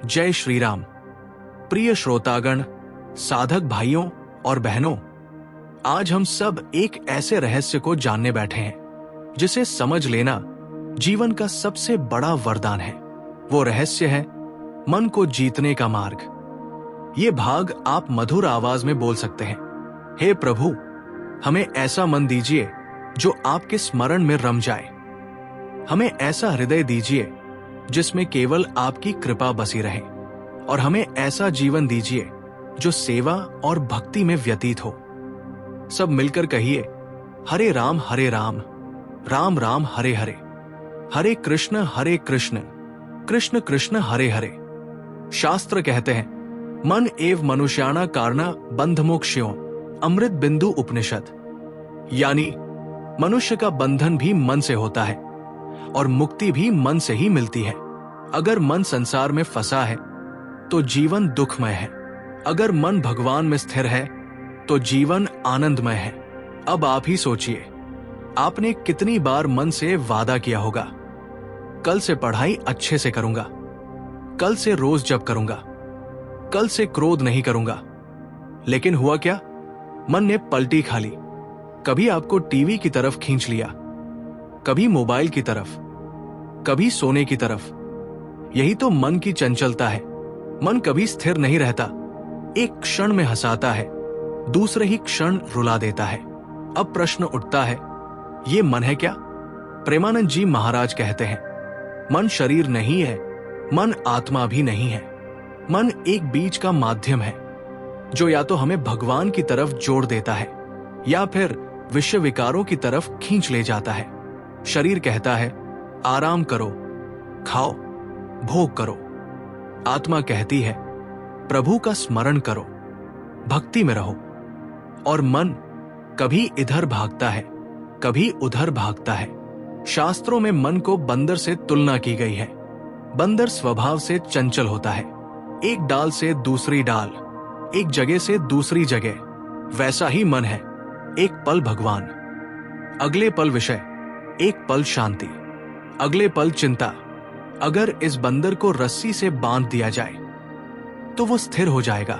जय श्री राम। प्रिय श्रोतागण, साधक भाइयों और बहनों, आज हम सब एक ऐसे रहस्य को जानने बैठे हैं जिसे समझ लेना जीवन का सबसे बड़ा वरदान है। वो रहस्य है मन को जीतने का मार्ग। ये भाग आप मधुर आवाज में बोल सकते हैं, हे प्रभु, हमें ऐसा मन दीजिए जो आपके स्मरण में रम जाए। हमें ऐसा हृदय दीजिए जिसमें केवल आपकी कृपा बसी रहे, और हमें ऐसा जीवन दीजिए जो सेवा और भक्ति में व्यतीत हो। सब मिलकर कहिए, हरे राम राम राम हरे हरे, हरे कृष्ण कृष्ण कृष्ण हरे हरे। शास्त्र कहते हैं, मन एव मनुष्याणा कारणा बंध मोक्षयों अमृत बिंदु उपनिषद, यानी मनुष्य का बंधन भी मन से होता है और मुक्ति भी मन से ही मिलती है। अगर मन संसार में फंसा है तो जीवन दुखमय है, अगर मन भगवान में स्थिर है तो जीवन आनंदमय है। अब आप ही सोचिए, आपने कितनी बार मन से वादा किया होगा, कल से पढ़ाई अच्छे से करूंगा, कल से रोज जप करूंगा, कल से क्रोध नहीं करूंगा। लेकिन हुआ क्या? मन ने पलटी खा ली। कभी आपको टीवी की तरफ खींच लिया, कभी मोबाइल की तरफ, कभी सोने की तरफ। यही तो मन की चंचलता है। मन कभी स्थिर नहीं रहता, एक क्षण में हंसाता है, दूसरे ही क्षण रुला देता है। अब प्रश्न उठता है, ये मन है क्या? प्रेमानंद जी महाराज कहते हैं, मन शरीर नहीं है, मन आत्मा भी नहीं है। मन एक बीच का माध्यम है जो या तो हमें भगवान की तरफ जोड़ देता है या फिर विषय विकारों की तरफ खींच ले जाता है। शरीर कहता है, आराम करो, खाओ, भोग करो। आत्मा कहती है, प्रभु का स्मरण करो, भक्ति में रहो। और मन कभी इधर भागता है, कभी उधर भागता है। शास्त्रों में मन को बंदर से तुलना की गई है। बंदर स्वभाव से चंचल होता है, एक डाल से दूसरी डाल, एक जगह से दूसरी जगह। वैसा ही मन है, एक पल भगवान, अगले पल विषय, एक पल शांति, अगले पल चिंता। अगर इस बंदर को रस्सी से बांध दिया जाए तो वो स्थिर हो जाएगा,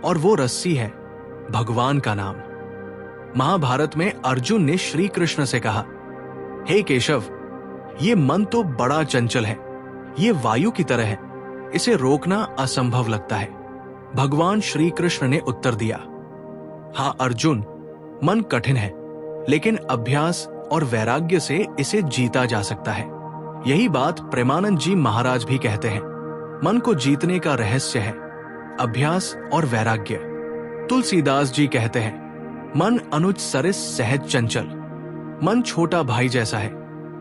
और वो रस्सी है भगवान का नाम। महाभारत में अर्जुन ने श्री कृष्ण से कहा, हे केशव, ये मन तो बड़ा चंचल है, ये वायु की तरह है, इसे रोकना असंभव लगता है। भगवान श्री कृष्ण ने उत्तर दिया, हाँ अर्जुन, मन कठिन है, लेकिन अभ्यास और वैराग्य से इसे जीता जा सकता है। यही बात प्रेमानंद जी महाराज भी कहते हैं। मन को जीतने का रहस्य है अभ्यास और वैराग्य। तुलसीदास जी कहते हैं, मन अनुज सरिस सहज चंचल। मन छोटा भाई जैसा है,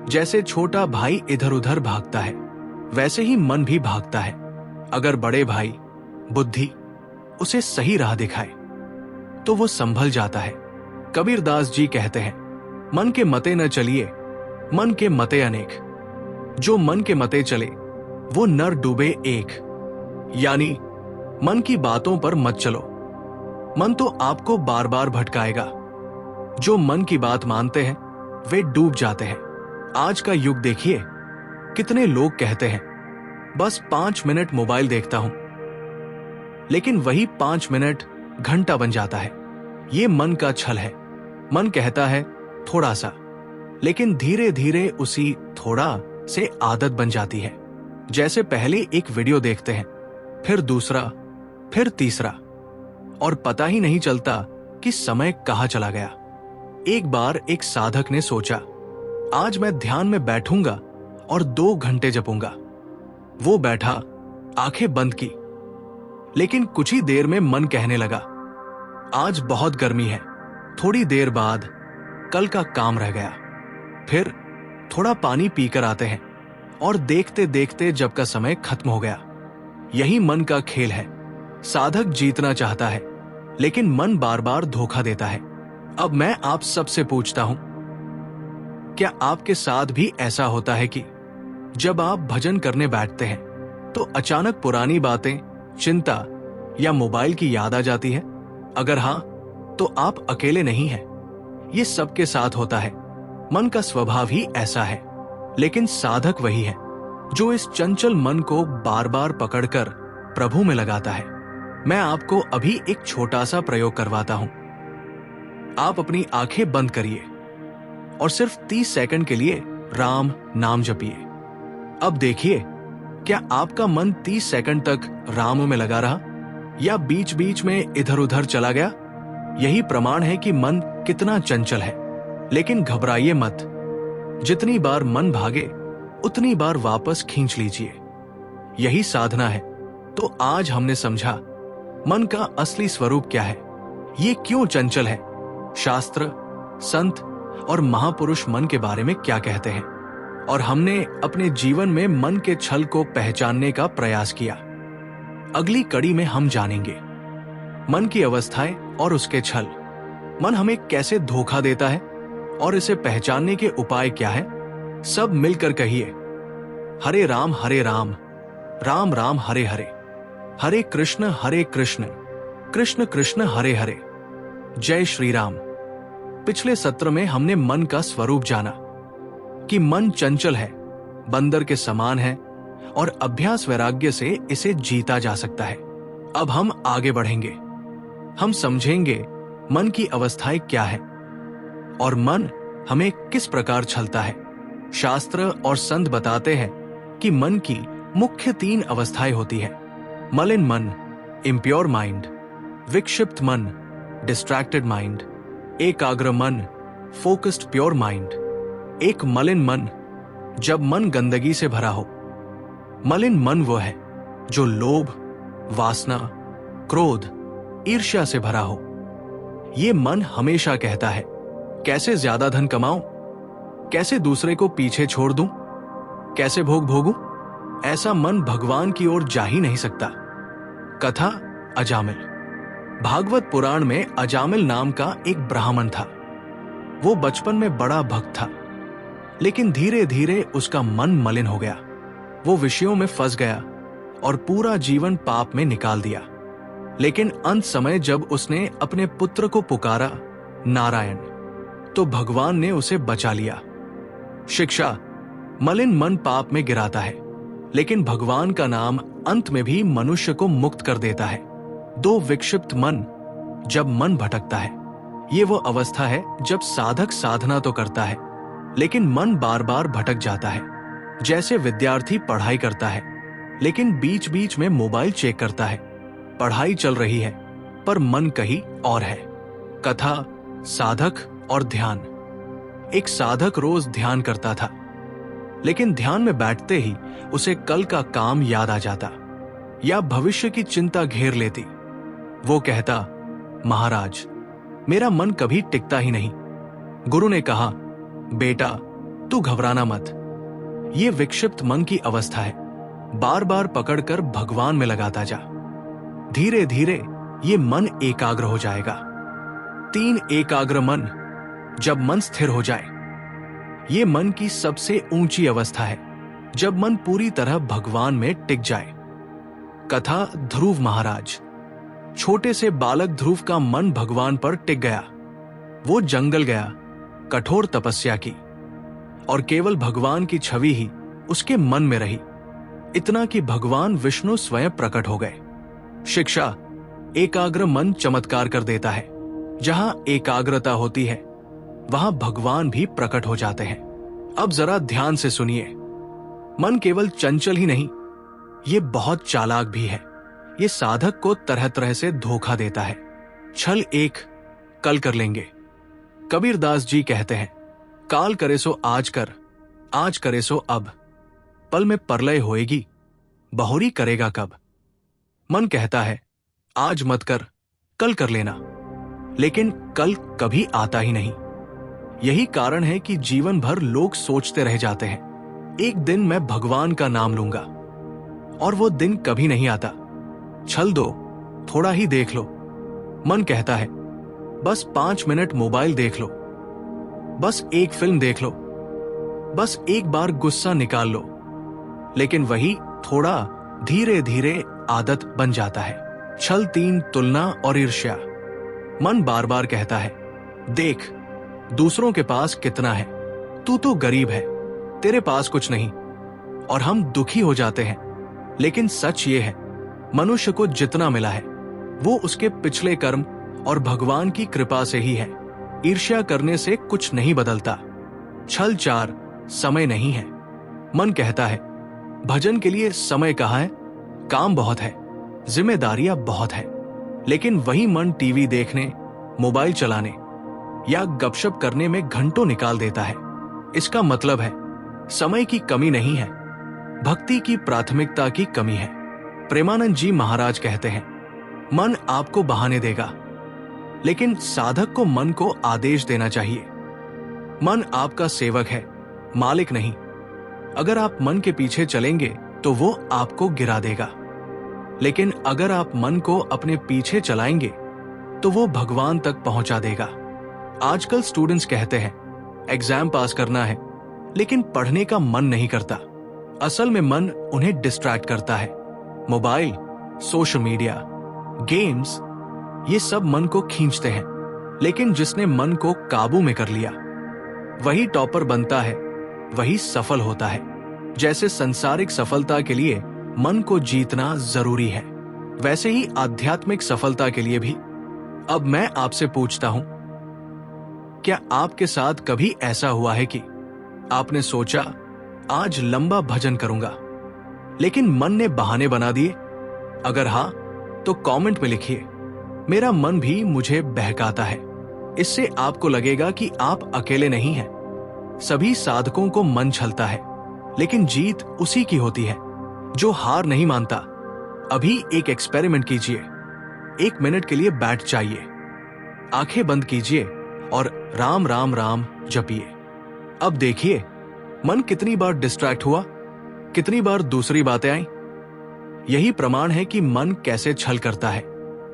जैसे छोटा भाई इधर उधर भागता है, वैसे ही मन भी भागता है। अगर बड़े भाई बुद्धि उसे सही राह दिखाए तो वो संभल जाता है। कबीरदास जी कहते हैं, मन के मते न चलिए, मन के मते अनेक। जो मन के मते चले वो नर डूबे एक। यानी मन की बातों पर मत चलो, मन तो आपको बार बार भटकाएगा। जो मन की बात मानते हैं वे डूब जाते हैं। आज का युग देखिए, कितने लोग कहते हैं, बस 5 मिनट मोबाइल देखता हूं, लेकिन वही 5 मिनट घंटा बन जाता है। ये मन का छल है। मन कहता है थोड़ा सा, लेकिन धीरे धीरे उसी थोड़ा से आदत बन जाती है। जैसे पहले एक वीडियो देखते हैं, फिर दूसरा, फिर तीसरा, और पता ही नहीं चलता कि समय कहां चला गया। एक बार एक साधक ने सोचा, आज मैं ध्यान में बैठूंगा और 2 घंटे जपूंगा। वो बैठा, आंखें बंद की, लेकिन कुछ ही देर में मन कहने लगा, आज बहुत गर्मी है। थोड़ी देर बाद कल का काम रह गया। फिर थोड़ा पानी पीकर आते हैं, और देखते देखते जब का समय खत्म हो गया। यही मन का खेल है। साधक जीतना चाहता है, लेकिन मन बार बार धोखा देता है। अब मैं आप सबसे पूछता हूं, क्या आपके साथ भी ऐसा होता है कि जब आप भजन करने बैठते हैं तो अचानक पुरानी बातें, चिंता या मोबाइल की याद आ जाती है? अगर हां, तो आप अकेले नहीं हैं। ये सबके साथ होता है। मन का स्वभाव ही ऐसा है, लेकिन साधक वही है जो इस चंचल मन को बार बार पकड़कर प्रभु में लगाता है। मैं आपको अभी एक छोटा सा प्रयोग करवाता हूं। आप अपनी आंखें बंद करिए और सिर्फ 30 सेकंड के लिए राम नाम जपिए। अब देखिए, क्या आपका मन 30 सेकंड तक राम में लगा रहा या बीच बीच में इधर उधर चला गया? यही प्रमाण है कि मन कितना चंचल है। लेकिन घबराइए मत। जितनी बार मन भागे उतनी बार वापस खींच लीजिए। यही साधना है। तो आज हमने समझा मन का असली स्वरूप क्या है, ये क्यों चंचल है, शास्त्र, संत और महापुरुष मन के बारे में क्या कहते हैं, और हमने अपने जीवन में मन के छल को पहचानने का प्रयास किया। अगली कड़ी में हम जानेंगे मन की अवस्थाएं और उसके छल। मन हमें कैसे धोखा देता है और इसे पहचानने के उपाय क्या है। सब मिलकर कहिए, हरे राम राम राम हरे हरे, हरे कृष्ण कृष्ण कृष्ण हरे हरे। जय श्री राम। पिछले सत्र में हमने मन का स्वरूप जाना कि मन चंचल है, बंदर के समान है और अभ्यास वैराग्य से इसे जीता जा सकता है। अब हम आगे बढ़ेंगे। हम समझेंगे मन की अवस्थाएं क्या है और मन हमें किस प्रकार छलता है। शास्त्र और संत बताते हैं कि मन की मुख्य 3 अवस्थाएं होती है। मलिन मन, इम्प्योर माइंड, विक्षिप्त मन, डिस्ट्रैक्टेड माइंड, एकाग्र मन, फोकस्ड प्योर माइंड। एक मलिन मन, जब मन गंदगी से भरा हो। मलिन मन वो है जो लोभ, वासना, क्रोध, ईर्ष्या से भरा हो। ये मन हमेशा कहता है, कैसे ज्यादा धन कमाऊं, कैसे दूसरे को पीछे छोड़ दूं, कैसे भोग भोगूं। ऐसा मन भगवान की ओर जा ही नहीं सकता। कथा अजामिल। भागवत पुराण में अजामिल नाम का एक ब्राह्मण था। वो बचपन में बड़ा भक्त था, लेकिन धीरे धीरे उसका मन मलिन हो गया। वो विषयों में फंस गया और पूरा जीवन पाप में निकाल दिया। लेकिन अंत समय जब उसने अपने पुत्र को पुकारा नारायण, तो भगवान ने उसे बचा लिया। शिक्षा, मलिन मन पाप में गिराता है, लेकिन भगवान का नाम अंत में भी मनुष्य को मुक्त कर देता है। 2 विक्षिप्त मन, जब मन भटकता है। ये वो अवस्था है जब साधक साधना तो करता है, लेकिन मन बार बार भटक जाता है। जैसे विद्यार्थी पढ़ाई करता है, लेकिन बीच बीच में मोबाइल चेक करता है। पढ़ाई चल रही है, पर मन कहीं और है। कथा, साधक और ध्यान। एक साधक रोज ध्यान करता था, लेकिन ध्यान में बैठते ही उसे कल का काम याद आ जाता या भविष्य की चिंता घेर लेती। वो कहता, महाराज, मेरा मन कभी टिकता ही नहीं। गुरु ने कहा, बेटा तू घबराना मत। ये विक्षिप्त मन की अवस्था है। बार बार पकड़कर भगवान में लगाता जा। धीरे धीरे ये मन एकाग्र हो जाएगा। 3 एकाग्र मन, जब मन स्थिर हो जाए। ये मन की सबसे ऊंची अवस्था है, जब मन पूरी तरह भगवान में टिक जाए। कथा ध्रुव महाराज। छोटे से बालक ध्रुव का मन भगवान पर टिक गया। वो जंगल गया, कठोर तपस्या की, और केवल भगवान की छवि ही उसके मन में रही। इतना कि भगवान विष्णु स्वयं प्रकट हो गए। शिक्षा, एकाग्र मन चमत्कार कर देता है। जहां एकाग्रता होती है, वहां भगवान भी प्रकट हो जाते हैं। अब जरा ध्यान से सुनिए। मन केवल चंचल ही नहीं, ये बहुत चालाक भी है। ये साधक को तरह तरह से धोखा देता है। छल एक, कल कर लेंगे। कबीरदास जी कहते हैं, काल करे सो आज कर, आज करे सो अब, पल में परलय होएगी, बहुरी करेगा कब। मन कहता है, आज मत कर, कल कर लेना, लेकिन कल कभी आता ही नहीं। यही कारण है कि जीवन भर लोग सोचते रह जाते हैं, एक दिन मैं भगवान का नाम लूंगा, और वो दिन कभी नहीं आता। छल दो, थोड़ा ही देख लो। मन कहता है, बस 5 मिनट मोबाइल देख लो, बस एक फिल्म देख लो, बस एक बार गुस्सा निकाल लो, लेकिन वही थोड़ा धीरे धीरे आदत बन जाता है। छल 3, तुलना और ईर्ष्या। मन बार बार कहता है, देख दूसरों के पास कितना है, तू तो गरीब है, तेरे पास कुछ नहीं, और हम दुखी हो जाते हैं। लेकिन सच ये है, मनुष्य को जितना मिला है वो उसके पिछले कर्म और भगवान की कृपा से ही है। ईर्ष्या करने से कुछ नहीं बदलता। छल चार समय नहीं है। मन कहता है भजन के लिए समय कहाँ है, काम बहुत है, जिम्मेदारियां बहुत है। लेकिन वही मन टीवी देखने, मोबाइल चलाने या गपशप करने में घंटों निकाल देता है। इसका मतलब है समय की कमी नहीं है, भक्ति की प्राथमिकता की कमी है। प्रेमानंद जी महाराज कहते हैं मन आपको बहाने देगा, लेकिन साधक को मन को आदेश देना चाहिए। मन आपका सेवक है, मालिक नहीं। अगर आप मन के पीछे चलेंगे तो वो आपको गिरा देगा, लेकिन अगर आप मन को अपने पीछे चलाएंगे तो वो भगवान तक पहुंचा देगा। आजकल स्टूडेंट्स कहते हैं एग्जाम पास करना है, लेकिन पढ़ने का मन नहीं करता। असल में मन उन्हें डिस्ट्रैक्ट करता है। मोबाइल, सोशल मीडिया, गेम्स, ये सब मन को खींचते हैं। लेकिन जिसने मन को काबू में कर लिया वही टॉपर बनता है, वही सफल होता है। जैसे सांसारिक सफलता के लिए मन को जीतना जरूरी है, वैसे ही आध्यात्मिक सफलता के लिए भी। अब मैं आपसे पूछता हूं, क्या आपके साथ कभी ऐसा हुआ है कि आपने सोचा आज लंबा भजन करूंगा, लेकिन मन ने बहाने बना दिए? अगर हां, तो कमेंट में लिखिए मेरा मन भी मुझे बहकाता है। इससे आपको लगेगा कि आप अकेले नहीं हैं। सभी साधकों को मन छलता है, लेकिन जीत उसी की होती है जो हार नहीं मानता। अभी एक एक्सपेरिमेंट कीजिए। 1 मिनट के लिए बैठ जाइए, आंखें बंद कीजिए और राम राम राम जपिए। अब देखिए मन कितनी बार डिस्ट्रैक्ट हुआ, कितनी बार दूसरी बातें आई। यही प्रमाण है कि मन कैसे छल करता है।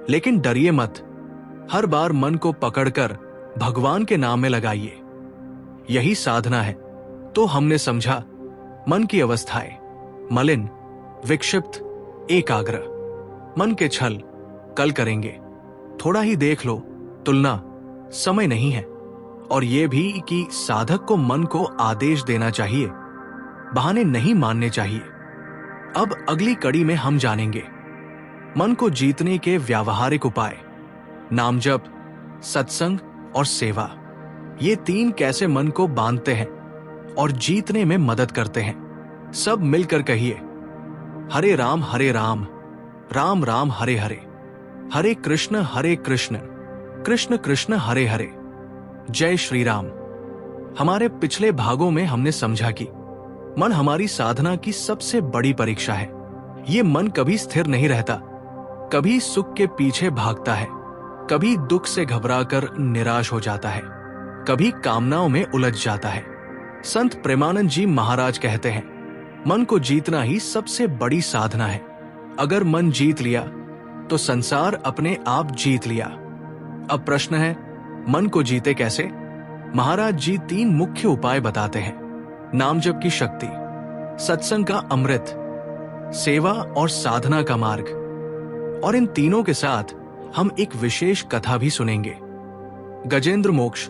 लेकिन डरिए मत, हर बार मन को पकड़कर भगवान के नाम में लगाइए। यही साधना है। तो हमने समझा मन की अवस्थाएं मलिन, विक्षिप्त, एकाग्र। मन के छल कल करेंगे, थोड़ा ही देख लो, तुलना समय नहीं है। और यह भी कि साधक को मन को आदेश देना चाहिए, बहाने नहीं मानने चाहिए। अब अगली कड़ी में हम जानेंगे मन को जीतने के व्यावहारिक उपाय। नाम जप, सत्संग और सेवा, ये 3 कैसे मन को बांधते हैं और जीतने में मदद करते हैं। सब मिलकर कहिए हरे राम राम राम हरे हरे, हरे कृष्ण कृष्ण कृष्ण हरे हरे। जय श्री राम। हमारे पिछले भागों में हमने समझा कि मन हमारी साधना की सबसे बड़ी परीक्षा है। ये मन कभी स्थिर नहीं रहता, कभी सुख के पीछे भागता है, कभी दुख से घबराकर निराश हो जाता है, कभी कामनाओं में उलझ जाता है। संत प्रेमानंद जी महाराज कहते हैं मन को जीतना ही सबसे बड़ी साधना है। अगर मन जीत लिया तो संसार अपने आप जीत लिया। अब प्रश्न है मन को जीते कैसे? महाराज जी 3 मुख्य उपाय बताते हैं। नाम जप की शक्ति, सत्संग का अमृत, सेवा और साधना का मार्ग। और इन तीनों के साथ हम एक विशेष कथा भी सुनेंगे, गजेंद्र मोक्ष,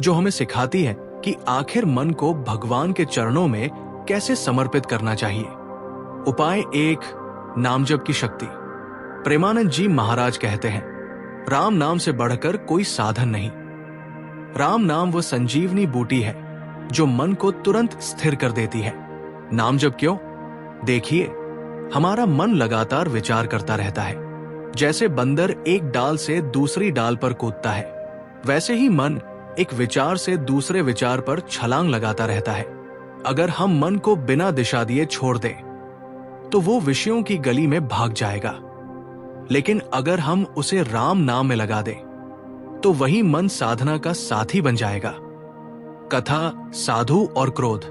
जो हमें सिखाती है कि आखिर मन को भगवान के चरणों में कैसे समर्पित करना चाहिए। उपाय 1, नाम जप की शक्ति। प्रेमानंद जी महाराज कहते हैं राम नाम से बढ़कर कोई साधन नहीं। राम नाम वो संजीवनी बूटी है जो मन को तुरंत स्थिर कर देती है। नाम जप क्यों? देखिए, हमारा मन लगातार विचार करता रहता है। जैसे बंदर एक डाल से दूसरी डाल पर कूदता है, वैसे ही मन एक विचार से दूसरे विचार पर छलांग लगाता रहता है। अगर हम मन को बिना दिशा दिए छोड़ दें तो वो विषयों की गली में भाग जाएगा, लेकिन अगर हम उसे राम नाम में लगा दें तो वही मन साधना का साथी बन जाएगा। कथा साधु और क्रोध।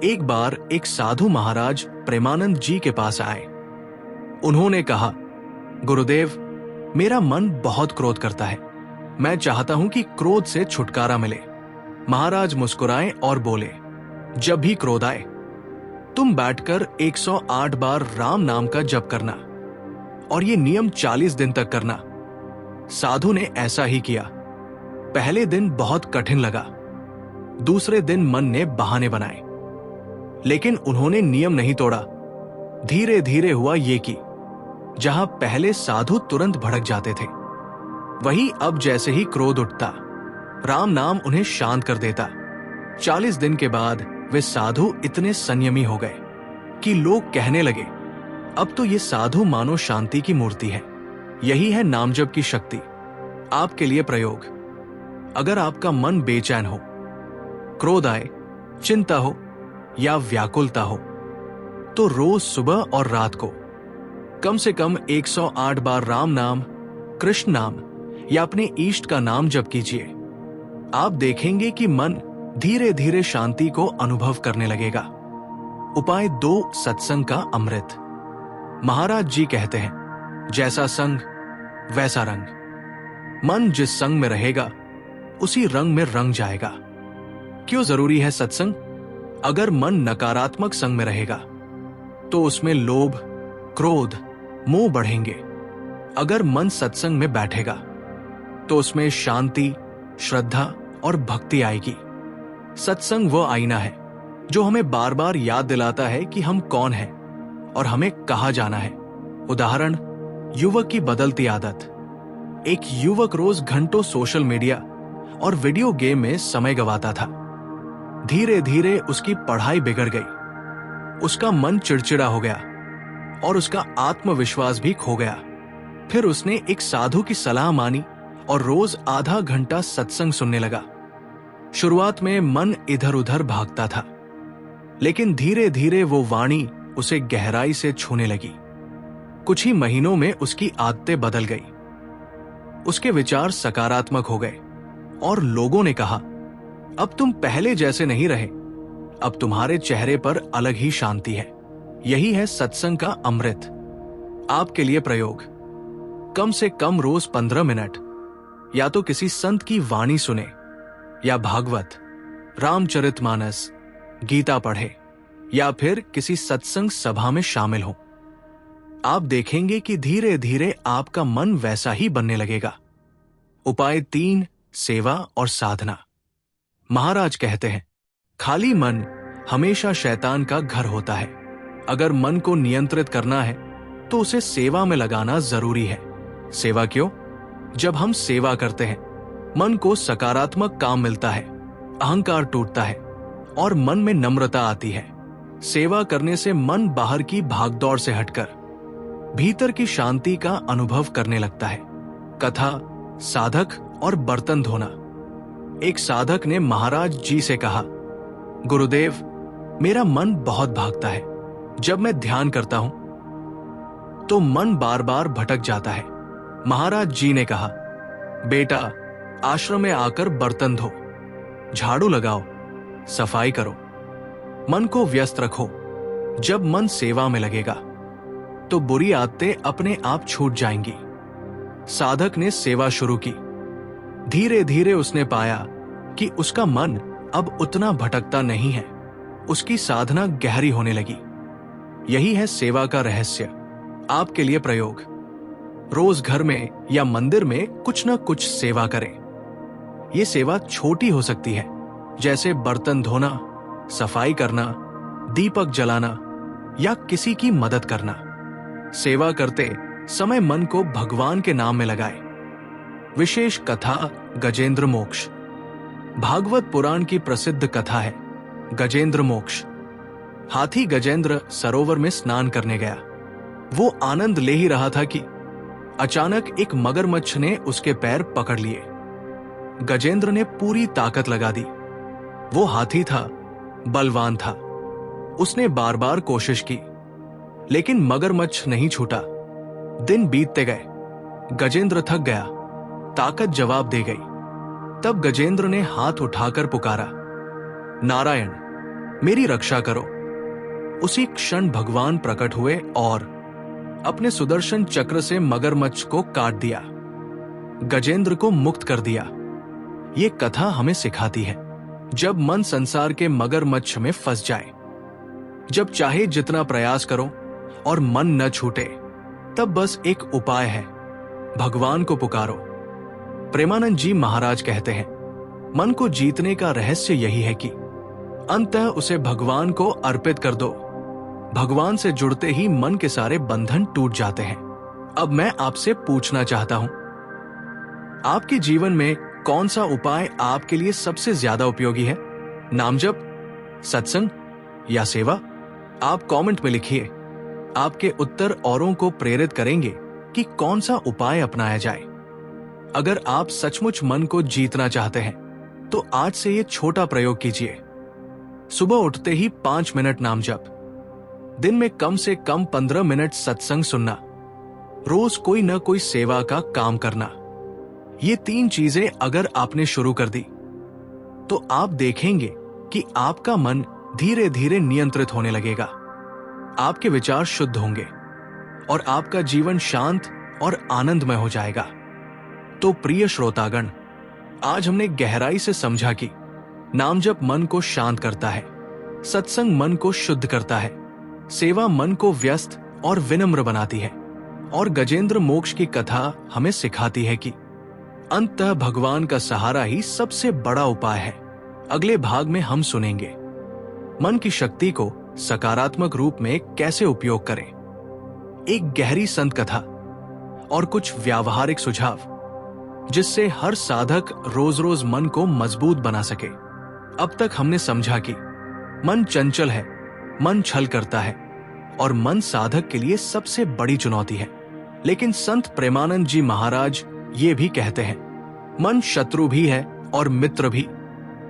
एक बार एक साधु महाराज प्रेमानंद जी के पास आए। उन्होंने कहा, गुरुदेव, मेरा मन बहुत क्रोध करता है, मैं चाहता हूं कि क्रोध से छुटकारा मिले। महाराज मुस्कुराए और बोले, जब भी क्रोध आए तुम बैठकर 108 बार राम नाम का जप करना, और ये नियम 40 दिन तक करना। साधु ने ऐसा ही किया। पहले दिन बहुत कठिन लगा, दूसरे दिन मन ने बहाने बनाए, लेकिन उन्होंने नियम नहीं तोड़ा। धीरे धीरे हुआ ये कि जहां पहले साधु तुरंत भड़क जाते थे, वही अब जैसे ही क्रोध उठता, राम नाम उन्हें शांत कर देता। 40 दिन के बाद वे साधु इतने संयमी हो गए कि लोग कहने लगे, अब तो ये साधु मानो शांति की मूर्ति है। यही है नामजप की शक्ति। आपके लिए प्रयोग। अगर आपका मन बेचैन हो, क्रोध आए, चिंता हो या व्याकुलता हो, तो रोज सुबह और रात को कम से कम 108 बार राम नाम, कृष्ण नाम या अपने इष्ट का नाम जप कीजिए। आप देखेंगे कि मन धीरे धीरे शांति को अनुभव करने लगेगा। उपाय 2, सत्संग का अमृत। महाराज जी कहते हैं, जैसा संग वैसा रंग। मन जिस संग में रहेगा उसी रंग में रंग जाएगा। क्यों जरूरी है सत्संग? अगर मन नकारात्मक संग में रहेगा तो उसमें लोभ, क्रोध, मोह बढ़ेंगे। अगर मन सत्संग में बैठेगा तो उसमें शांति, श्रद्धा और भक्ति आएगी। सत्संग वो आईना है जो हमें बार बार याद दिलाता है कि हम कौन हैं और हमें कहाँ जाना है। उदाहरण, युवक की बदलती आदत। एक युवक रोज घंटों सोशल मीडिया और वीडियो गेम में समय गंवाता था। धीरे धीरे उसकी पढ़ाई बिगड़ गई, उसका मन चिड़चिड़ा हो गया और उसका आत्मविश्वास भी खो गया। फिर उसने एक साधु की सलाह मानी और रोज आधा घंटा सत्संग सुनने लगा। शुरुआत में मन इधर उधर भागता था, लेकिन धीरे धीरे वो वाणी उसे गहराई से छूने लगी। कुछ ही महीनों में उसकी आदतें बदल गई, उसके विचार सकारात्मक हो गए और लोगों ने कहा, अब तुम पहले जैसे नहीं रहे, अब तुम्हारे चेहरे पर अलग ही शांति है। यही है सत्संग का अमृत। आपके लिए प्रयोग। कम से कम रोज 15 मिनट या तो किसी संत की वाणी सुने या भागवत, रामचरितमानस, गीता पढ़े या फिर किसी सत्संग सभा में शामिल हो। आप देखेंगे कि धीरे धीरे आपका मन वैसा ही बनने लगेगा। उपाय 3, सेवा और साधना। महाराज कहते हैं, खाली मन हमेशा शैतान का घर होता है। अगर मन को नियंत्रित करना है तो उसे सेवा में लगाना जरूरी है। सेवा क्यों? जब हम सेवा करते हैं, मन को सकारात्मक काम मिलता है, अहंकार टूटता है और मन में नम्रता आती है। सेवा करने से मन बाहर की भागदौड़ से हटकर भीतर की शांति का अनुभव करने लगता है। कथा, साधक और बर्तन धोना। एक साधक ने महाराज जी से कहा, गुरुदेव, मेरा मन बहुत भागता है। जब मैं ध्यान करता हूं तो मन बार बार भटक जाता है। महाराज जी ने कहा, बेटा, आश्रम में आकर बर्तन धो, झाड़ू लगाओ, सफाई करो, मन को व्यस्त रखो। जब मन सेवा में लगेगा तो बुरी आदतें अपने आप छूट जाएंगी। साधक ने सेवा शुरू की। धीरे धीरे उसने पाया कि उसका मन अब उतना भटकता नहीं है। उसकी साधना गहरी होने लगी। यही है सेवा का रहस्य। आपके लिए प्रयोग। रोज घर में या मंदिर में कुछ न कुछ सेवा करें। ये सेवा छोटी हो सकती है, जैसे बर्तन धोना, सफाई करना, दीपक जलाना या किसी की मदद करना। सेवा करते समय मन को भगवान के नाम में लगाए। विशेष कथा गजेंद्र मोक्ष। भागवत पुराण की प्रसिद्ध कथा है गजेंद्र मोक्ष। हाथी गजेंद्र सरोवर में स्नान करने गया। वो आनंद ले ही रहा था कि अचानक एक मगरमच्छ ने उसके पैर पकड़ लिए। गजेंद्र ने पूरी ताकत लगा दी। वो हाथी था, बलवान था। उसने बार बार कोशिश की, लेकिन मगरमच्छ नहीं छूटा। दिन बीतते गए, गजेंद्र थक गया, ताकत जवाब दे गई। तब गजेंद्र ने हाथ उठाकर पुकारा, नारायण, मेरी रक्षा करो। उसी क्षण भगवान प्रकट हुए और अपने सुदर्शन चक्र से मगरमच्छ को काट दिया, गजेंद्र को मुक्त कर दिया। ये कथा हमें सिखाती है, जब मन संसार के मगरमच्छ में फंस जाए, जब चाहे जितना प्रयास करो और मन न छूटे, तब बस एक उपाय है, भगवान को पुकारो। प्रेमानंद जी महाराज कहते हैं, मन को जीतने का रहस्य यही है कि अंततः उसे भगवान को अर्पित कर दो। भगवान से जुड़ते ही मन के सारे बंधन टूट जाते हैं। अब मैं आपसे पूछना चाहता हूं, आपके जीवन में कौन सा उपाय आपके लिए सबसे ज्यादा उपयोगी है? नाम जप, सत्संग या सेवा? आप कमेंट में लिखिए। आपके उत्तर औरों को प्रेरित करेंगे कि कौन सा उपाय अपनाया जाए। अगर आप सचमुच मन को जीतना चाहते हैं तो आज से ये छोटा प्रयोग कीजिए। सुबह उठते ही 5 मिनट नाम जप, दिन में कम से कम 15 मिनट सत्संग सुनना, रोज कोई न कोई सेवा का काम करना। ये 3 चीजें अगर आपने शुरू कर दी तो आप देखेंगे कि आपका मन धीरे धीरे नियंत्रित होने लगेगा, आपके विचार शुद्ध होंगे और आपका जीवन शांत और आनंदमय हो जाएगा। तो प्रिय श्रोतागण, आज हमने गहराई से समझा कि नाम जप मन को शांत करता है, सत्संग मन को शुद्ध करता है, सेवा मन को व्यस्त और विनम्र बनाती है और गजेंद्र मोक्ष की कथा हमें सिखाती है कि अंततः भगवान का सहारा ही सबसे बड़ा उपाय है। अगले भाग में हम सुनेंगे मन की शक्ति को सकारात्मक रूप में कैसे उपयोग करें, एक गहरी संत कथा और कुछ व्यावहारिक सुझाव जिससे हर साधक रोज रोज मन को मजबूत बना सके। अब तक हमने समझा कि मन चंचल है, मन छल करता है और मन साधक के लिए सबसे बड़ी चुनौती है। लेकिन संत प्रेमानंद जी महाराज ये भी कहते हैं, मन शत्रु भी है और मित्र भी।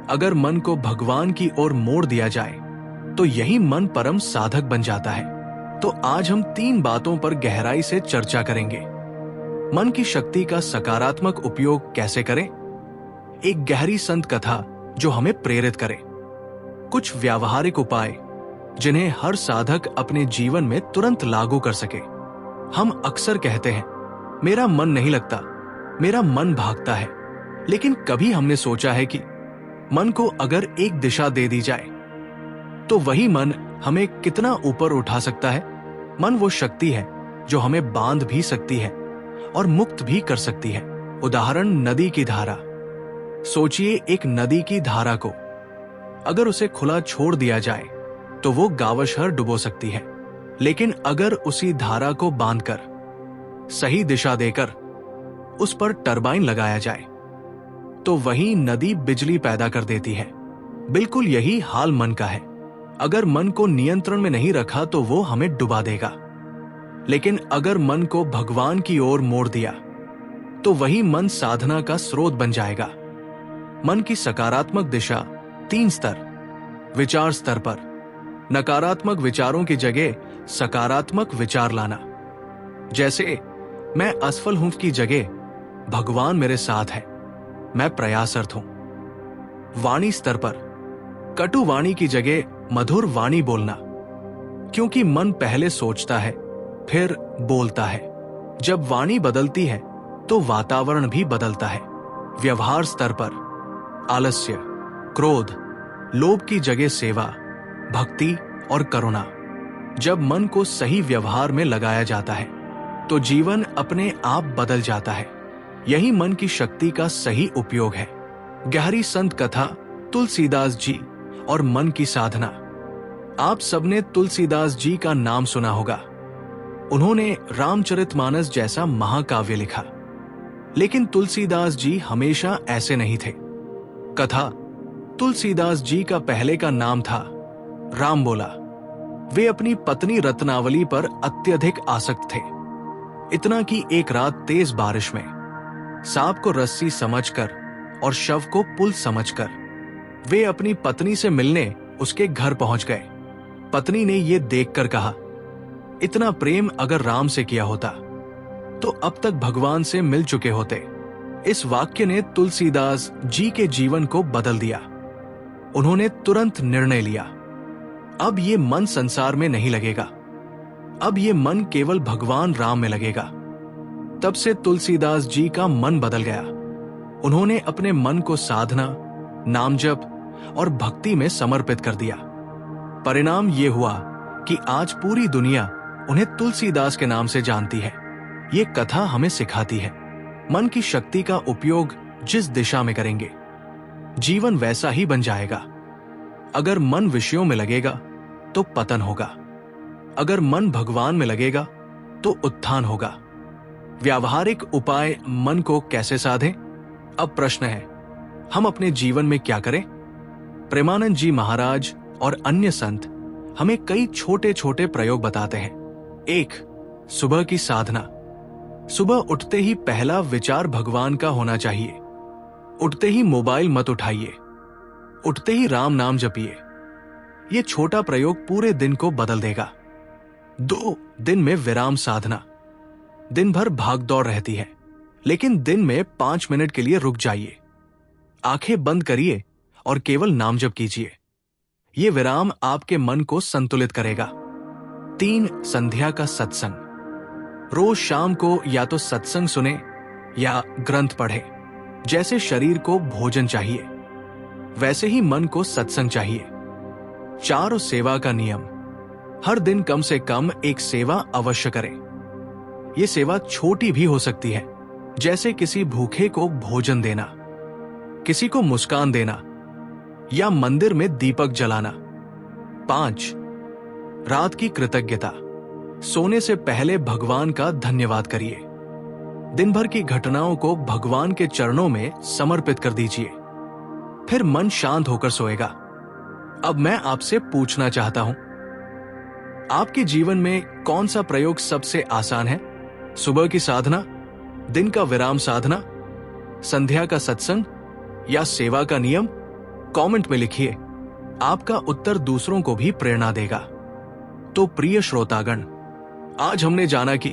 अगर मन को भगवान की ओर मोड़ दिया जाए तो यही मन परम साधक बन जाता है। तो आज हम 3 बातों पर गहराई से चर्चा करेंगे। मन की शक्ति का सकारात्मक उपयोग कैसे करें, एक गहरी संत कथा जो हमें प्रेरित करे, कुछ व्यावहारिक उपाय जिन्हें हर साधक अपने जीवन में तुरंत लागू कर सके। हम अक्सर कहते हैं, मेरा मन नहीं लगता, मेरा मन भागता है। लेकिन कभी हमने सोचा है कि मन को अगर एक दिशा दे दी जाए तो वही मन हमें कितना ऊपर उठा सकता है? मन वो शक्ति है जो हमें बांध भी सकती है और मुक्त भी कर सकती है। उदाहरण, नदी की धारा। सोचिए, एक नदी की धारा को अगर उसे खुला छोड़ दिया जाए तो वो गावशहर डुबो सकती है। लेकिन अगर उसी धारा को बांधकर सही दिशा देकर उस पर टरबाइन लगाया जाए तो वही नदी बिजली पैदा कर देती है। बिल्कुल यही हाल मन का है। अगर मन को नियंत्रण में नहीं रखा तो वो हमें डुबा देगा। लेकिन अगर मन को भगवान की ओर मोड़ दिया तो वही मन साधना का स्रोत बन जाएगा। मन की सकारात्मक दिशा 3 स्तर। विचार स्तर पर नकारात्मक विचारों की जगह सकारात्मक विचार लाना, जैसे मैं असफल हूं की जगह भगवान मेरे साथ है, मैं प्रयासरत हूं। वाणी स्तर पर कटु वाणी की जगह मधुर वाणी बोलना, क्योंकि मन पहले सोचता है फिर बोलता है। जब वाणी बदलती है तो वातावरण भी बदलता है। व्यवहार स्तर पर आलस्य, क्रोध, लोभ की जगह सेवा, भक्ति और करुणा। जब मन को सही व्यवहार में लगाया जाता है तो जीवन अपने आप बदल जाता है। यही मन की शक्ति का सही उपयोग है। गहरी संत कथा तुलसीदास जी और मन की साधना। आप सबने तुलसीदास जी का नाम सुना होगा। उन्होंने रामचरितमानस जैसा महाकाव्य लिखा। लेकिन तुलसीदास जी हमेशा ऐसे नहीं थे। कथा तुलसीदास जी का पहले का नाम था राम बोला। वे अपनी पत्नी रत्नावली पर अत्यधिक आसक्त थे। इतना कि एक रात तेज बारिश में सांप को रस्सी समझकर और शव को पुल समझकर वे अपनी पत्नी से मिलने उसके घर पहुंच गए। पत्नी ने यह देखकर कहा, इतना प्रेम अगर राम से किया होता तो अब तक भगवान से मिल चुके होते। इस वाक्य ने तुलसीदास जी के जीवन को बदल दिया। उन्होंने तुरंत निर्णय लिया, अब ये मन संसार में नहीं लगेगा, अब ये मन केवल भगवान राम में लगेगा। तब से तुलसीदास जी का मन बदल गया। उन्होंने अपने मन को साधना, नाम जप और भक्ति में समर्पित कर दिया। परिणाम ये हुआ कि आज पूरी दुनिया उन्हें तुलसीदास के नाम से जानती है। ये कथा हमें सिखाती है, मन की शक्ति का उपयोग जिस दिशा में करेंगे जीवन वैसा ही बन जाएगा। अगर मन विषयों में लगेगा तो पतन होगा, अगर मन भगवान में लगेगा तो उत्थान होगा। व्यावहारिक उपाय मन को कैसे साधें? अब प्रश्न है, हम अपने जीवन में क्या करें? प्रेमानंद जी महाराज और अन्य संत हमें कई छोटे छोटे प्रयोग बताते हैं। 1. सुबह की साधना। सुबह उठते ही पहला विचार भगवान का होना चाहिए। उठते ही मोबाइल मत उठाइए, उठते ही राम नाम जपिए। यह छोटा प्रयोग पूरे दिन को बदल देगा। 2. दिन में विराम साधना। दिन भर भागदौड़ रहती है, लेकिन दिन में 5 मिनट के लिए रुक जाइए, आंखें बंद करिए और केवल नाम जप कीजिए। यह विराम आपके मन को संतुलित करेगा। 3. संध्या का सत्संग। रोज शाम को या तो सत्संग सुने या ग्रंथ पढ़े। जैसे शरीर को भोजन चाहिए, वैसे ही मन को सत्संग चाहिए। 4. सेवा का नियम। हर दिन कम से कम एक सेवा अवश्य करें। यह सेवा छोटी भी हो सकती है, जैसे किसी भूखे को भोजन देना, किसी को मुस्कान देना या मंदिर में दीपक जलाना। 5. रात की कृतज्ञता। सोने से पहले भगवान का धन्यवाद करिए। दिन भर की घटनाओं को भगवान के चरणों में समर्पित कर दीजिए, फिर मन शांत होकर सोएगा। अब मैं आपसे पूछना चाहता हूं, आपके जीवन में कौन सा प्रयोग सबसे आसान है? सुबह की साधना, दिन का विराम साधना, संध्या का सत्संग या सेवा का नियम? कमेंट में लिखिए। आपका उत्तर दूसरों को भी प्रेरणा देगा। तो प्रिय श्रोतागण, आज हमने जाना कि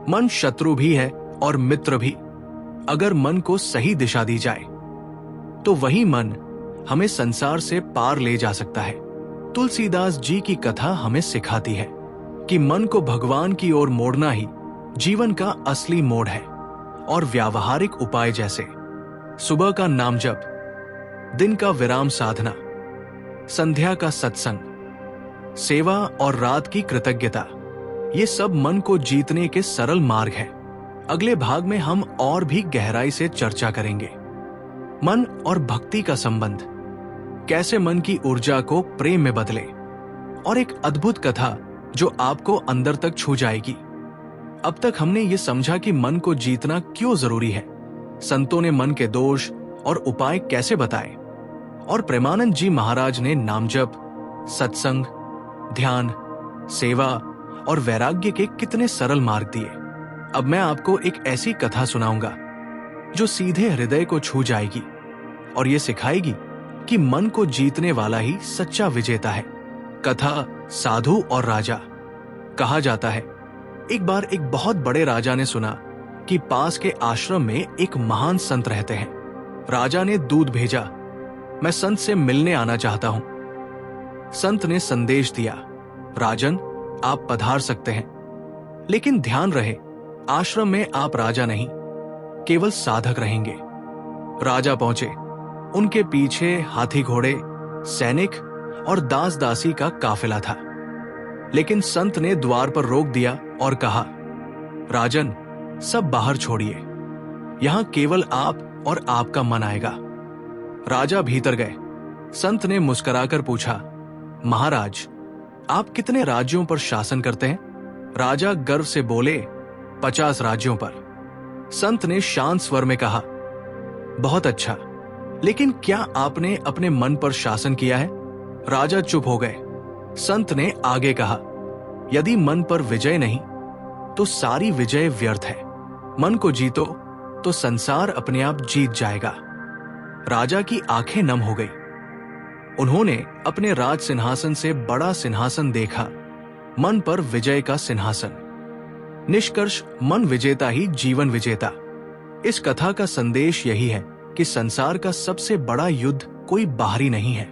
मन शत्रु भी है और मित्र भी। अगर मन को सही दिशा दी जाए तो वही मन हमें संसार से पार ले जा सकता है। तुलसीदास जी की कथा हमें सिखाती है कि मन को भगवान की ओर मोड़ना ही जीवन का असली मोड़ है। और व्यावहारिक उपाय जैसे सुबह का नाम जप, दिन का विराम साधना, संध्या का सत्संग, सेवा और रात की कृतज्ञता, ये सब मन को जीतने के सरल मार्ग हैं। अगले भाग में हम और भी गहराई से चर्चा करेंगे। मन और भक्ति का संबंध, कैसे मन की ऊर्जा को प्रेम में बदले, और एक अद्भुत कथा जो आपको अंदर तक छू जाएगी। अब तक हमने ये समझा कि मन को जीतना क्यों जरूरी है, संतों ने मन के दोष और उपाय कैसे बताए, और प्रेमानंद जी महाराज ने नामजप, सत्संग, ध्यान, सेवा और वैराग्य के कितने सरल मार्ग दिए। अब मैं आपको एक ऐसी कथा सुनाऊंगा जो सीधे हृदय को छू जाएगी और ये सिखाएगी कि मन को जीतने वाला ही सच्चा विजेता है। कथा साधु और राजा। कहा जाता है, एक बार एक बहुत बड़े राजा ने सुना कि पास के आश्रम में एक महान संत रहते हैं। राजा ने दूत भेजा, मैं संत से मिलने आना चाहता हूं। संत ने संदेश दिया, राजन आप पधार सकते हैं, लेकिन ध्यान रहे आश्रम में आप राजा नहीं, केवल साधक रहेंगे। राजा पहुंचे। उनके पीछे हाथी घोड़े, सैनिक और दास दासी का काफिला था। लेकिन संत ने द्वार पर रोक दिया और कहा, राजन सब बाहर छोड़िए, यहां केवल आप और आपका मन आएगा। राजा भीतर गए। संत ने मुस्कुराकर पूछा, महाराज आप कितने राज्यों पर शासन करते हैं? राजा गर्व से बोले, 50 राज्यों पर। संत ने शांत स्वर में कहा, बहुत अच्छा, लेकिन क्या आपने अपने मन पर शासन किया है? राजा चुप हो गए। संत ने आगे कहा, यदि मन पर विजय नहीं तो सारी विजय व्यर्थ है। मन को जीतो तो संसार अपने आप जीत जाएगा। राजा की आंखें नम हो गई। उन्होंने अपने राज सिंहासन से बड़ा सिंहासन देखा, मन पर विजय का सिंहासन। निष्कर्ष, मन विजेता ही जीवन विजेता। इस कथा का संदेश यही है कि संसार का सबसे बड़ा युद्ध कोई बाहरी नहीं है,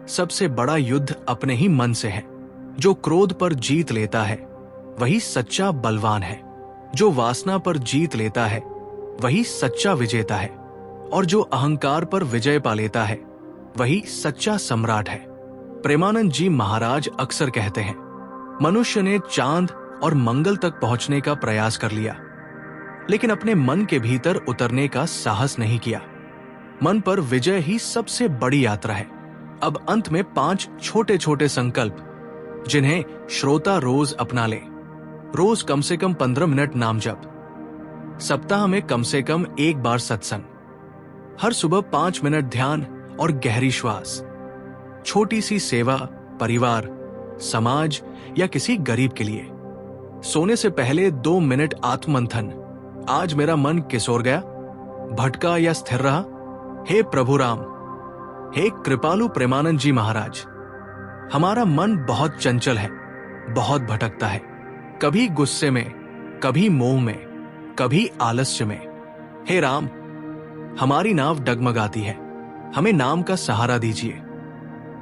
सबसे बड़ा युद्ध अपने ही मन से है। जो क्रोध पर जीत लेता है वही सच्चा बलवान है, जो वासना पर जीत लेता है वही सच्चा विजेता है, और जो अहंकार पर विजय पा लेता है वही सच्चा सम्राट है। प्रेमानंद जी महाराज अक्सर कहते हैं, मनुष्य ने चांद और मंगल तक पहुंचने का प्रयास कर लिया, लेकिन अपने मन के भीतर उतरने का साहस नहीं किया। मन पर विजय ही सबसे बड़ी यात्रा है, अब अंत में 5 छोटे छोटे संकल्प जिन्हें श्रोता रोज अपना ले। रोज कम से कम 15 मिनट नाम जप, सप्ताह में कम से कम 1 बार सत्संग, हर सुबह 5 मिनट ध्यान और गहरी श्वास, छोटी सी सेवा परिवार, समाज या किसी गरीब के लिए। सोने से पहले 2 मिनट आत्ममंथन। आज मेरा मन किस ओर गया, भटका या स्थिर रहा? हे प्रभु राम, हे कृपालु प्रेमानंद जी महाराज, हमारा मन बहुत चंचल है, बहुत भटकता है, कभी गुस्से में, कभी मोह में, कभी आलस्य में। हे राम, हमारी नाव डगमगाती है, हमें नाम का सहारा दीजिए,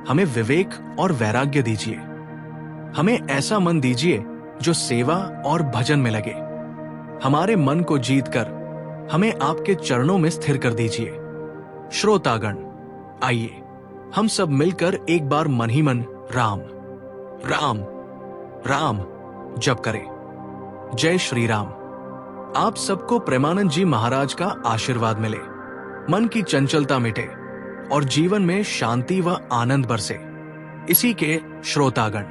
हमें विवेक और वैराग्य दीजिए, हमें ऐसा मन दीजिए जो सेवा और भजन में लगे। हमारे मन को जीतकर हमें आपके चरणों में स्थिर कर दीजिए। श्रोतागण, आइए हम सब मिलकर एक बार मन ही मन राम राम राम जप करें। जय श्री राम। आप सबको प्रेमानंद जी महाराज का आशीर्वाद मिले, मन की चंचलता मिटे और जीवन में शांति व आनंद बरसे। इसी के श्रोतागण,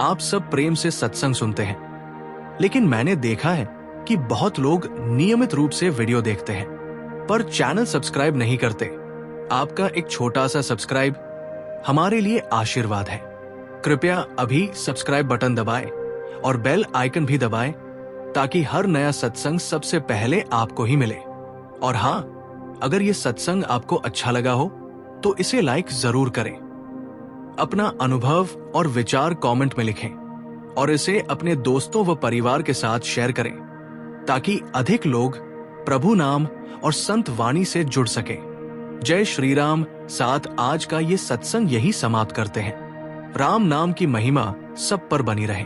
आप सब प्रेम से सत्संग सुनते हैं, लेकिन मैंने देखा है कि बहुत लोग नियमित रूप से वीडियो देखते हैं पर चैनल सब्सक्राइब नहीं करते। आपका एक छोटा सा सब्सक्राइब हमारे लिए आशीर्वाद है। कृपया अभी सब्सक्राइब बटन दबाएं और बेल आइकन भी दबाएं ताकि हर नया सत्संग सबसे पहले आपको ही मिले। और हाँ, अगर ये सत्संग आपको अच्छा लगा हो तो इसे लाइक जरूर करें। अपना अनुभव और विचार कमेंट में लिखें और इसे अपने दोस्तों व परिवार के साथ शेयर करें ताकि अधिक लोग प्रभु नाम और संत वाणी से जुड़ सके। जय श्री राम। साथ आज का ये सत्संग यही समाप्त करते हैं। राम नाम की महिमा सब पर बनी रहे।